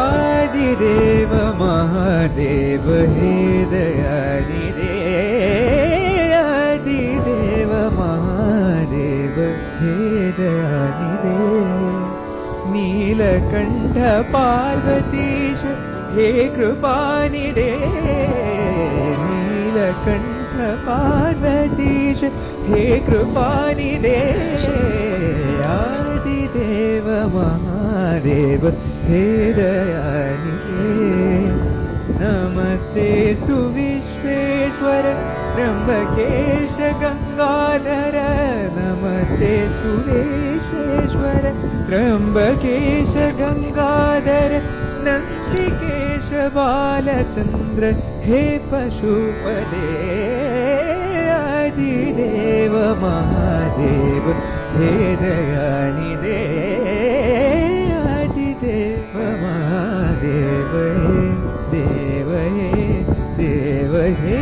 आदिदेव महादेव हे दयानिधे आदिदेव महादेव हे दयानिधे नीलकण्ठ पार्वतीश हे कृपानिधे नीलकण्ठ पार्वतीश हे कृपानिधे आदिदेव महादेव हे दयानिधे नमस्तेस्तु विश्वेश्वर त्र्यम्बकेश गंगाधर नमस्तेस्तु विश्वेश्वर त्र्यम्बकेश गंगाधर नन्दिकेश बालचन्द्र हे पशुपते आदिदेव महादेव हे दयानिधे आदिदेव महादेव हे देव हे